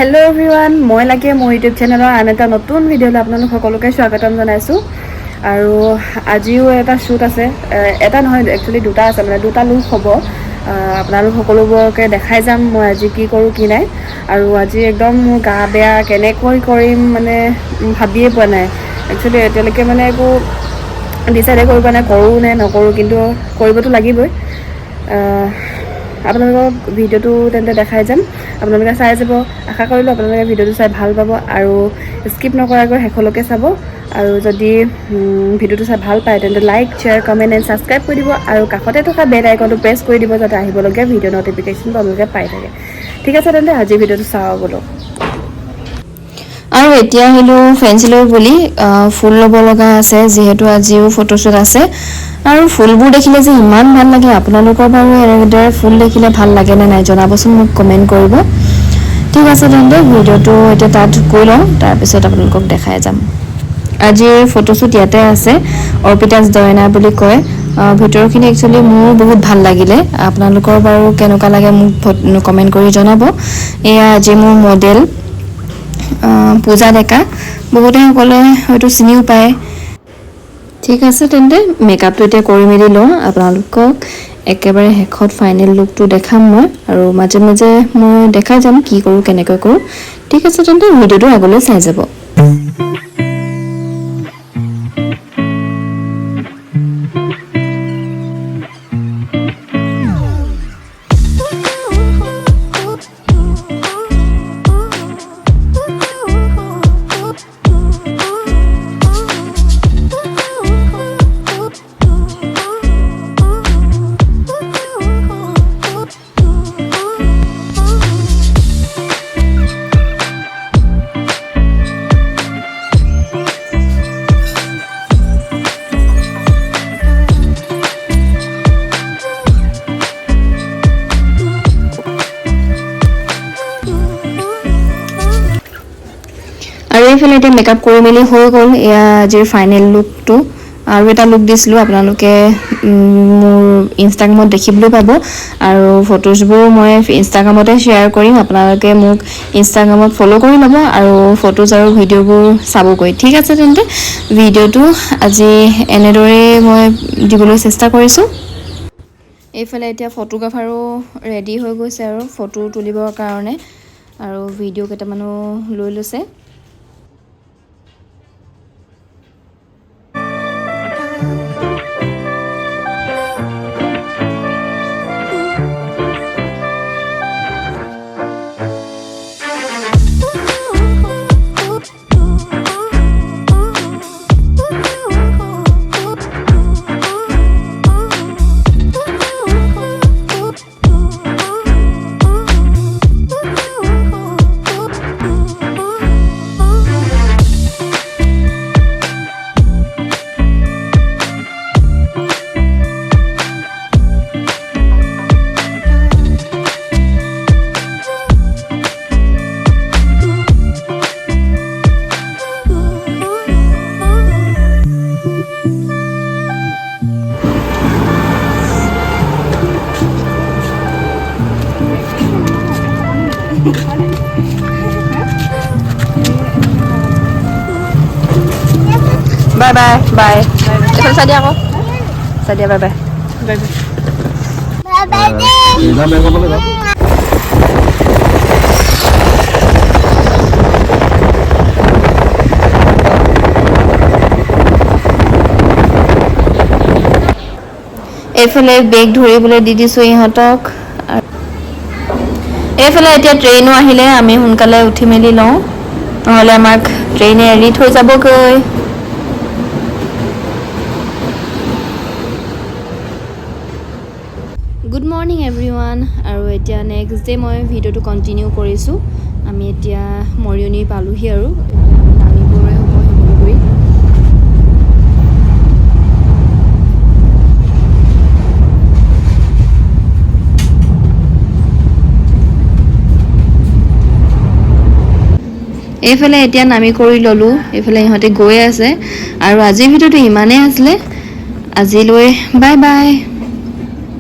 Hello everyone मैं लागे मोर YouTube channel आन एट नतुन भिडिओ आपलोक सकलोके स्वागतम जानाइछो आरो आजिओ एटा शूट आछे एटा নহয় एक्चुअली दुटा आछे माने दुटा लुक हबो आपनालोक सकलोबरके देखाइ जाम मैं आज की करू की नाइ आरो आज एकदम मोर गा बेया केनेকৈ কৰিম মানে ভাবিয়ে পোৱা নাই एक्चुअली এতিয়ালৈকে মানে একো ডিসাইড কৰিব নাই কৰো নে নকৰো কিন্তু কৰিবতো লাগিবই আপোনালোকক ভিডিওটো তেন্তে দেখাই যাম আপোনালোকে চাই যাব আশা কৰিলো আপোনালোকে ভিডিওটো চাই ভাল পাব আৰু স্কিপ নকৰাকৈ শেষলৈকে চাব আৰু যদি ভিডিওটো চাই ভাল পায় তেন্তে like share comment and subscribe কৰি দিব আৰু কাষতে থকা বেল আইকনটো প্ৰেছ কৰি দিব যাতে আহিবলগীয়া ভিডিও নটিফিকেশন আপোনালোকে পাই থাকে ঠিক আছে তেন্তে আজি ভিডিওটো চাও বলো আৰু এতিয়া হলো ফেন্সিলৰ বুলি ফুল লব লগা আছে যেহেতু আজিও ফটোশুট আছে আৰু ফুলবোৰ দেখিলে যে ইমান ভাল লাগে আপোনালোকৰ বাৰু এনেদৰে ফুল দেখিলে ভাল লাগে নে নাই জনাবচোন মোক কমেন্ট কৰিব ঠিক আছে তেন্তে ভিডিওটো এটা তাত কৈ লওঁ তাৰ পিছত আপোনালোকক দেখাই যাম আজিৰ ফটোশুট ইয়াতে আছে অৰ্পিতাস দয়না বুলি কয় ভিডিওখিনি একচুয়ালি মোৰ বহুত ভাল লাগিলে আপোনালোকৰ বাৰু কেনেকুৱা লাগে মোক কমেন্ট কৰি জনাব এয়া আজি মোৰ মডেল পূজা ডেকা বহুতে সকলে হয়তো চিনিও পায় ঠিক আছে তেন্তে মেকআপটো এতিয়া কৰি মেলি লওঁ আপোনালোকক একেবাৰে হেকত ফাইনেল লুকটো দেখাম মই আৰু মাজে মাজে মই দেখাই যাম কি কৰো কেনেকৈ কৰো ঠিক আছে তেন্তে ভিডিওটো আগলৈ চাই যাব আৰু এইফালে এটা মেকআপ কৰি মেলি হৈ গল এয়া আজিৰ ফাইনেল লুকটো আৰু এটা লুক দিছিলো আপোনালোকে মোৰ ইনষ্টাগ্ৰামত দেখিবলৈ পাব আৰু ফটোজবোৰ মই ইনষ্টাগ্ৰামতে শেয়াৰ কৰিম আপোনালোকে মোক ইনষ্টাগ্ৰামত ফলো কৰি ল'ব আৰু ফটোজ আৰু ভিডিওবোৰ চাবগৈ ঠিক আছে তেন্তে ভিডিওটো আজি এনেদৰে মই দিবলৈ চেষ্টা কৰিছো এইফালে এতিয়া ফটোগ্ৰাফাৰো ৰেডি হৈ গৈছে আৰু ফটো তুলিবৰ কাৰণে আৰু ভিডিও কেইটামানো লৈ লৈছে Bye bye bye. Bye. Sadia ako. Sadia bye bye. Bye bye. Bye bye. এইফালে বেগ ধৰিবলৈ দি দিছো ইহঁতক এইফালে এতিয়া ট্ৰেইনো আহিলে আমি সোনকালে উঠি মেলি লওঁ নহলে আমাক ট্ৰেইনে এৰি থৈ যাবগৈ গুড মৰ্নিং এভৰিৱান আৰু এতিয়া নেক্সট ডে মই ভিডিওটো কন্টিনিউ কৰিছো আমি এতিয়া মৰিয়নি পালোহি আৰু নামিবৰে হ'ব শিমলুগুৰি এইফালে এতিয়া নামি কৰি ললো এইফালে ইহঁতে গৈ আছে আৰু আজিৰ ভিডিওটো ইমানেই আছিলে আজিলৈ বাই বাই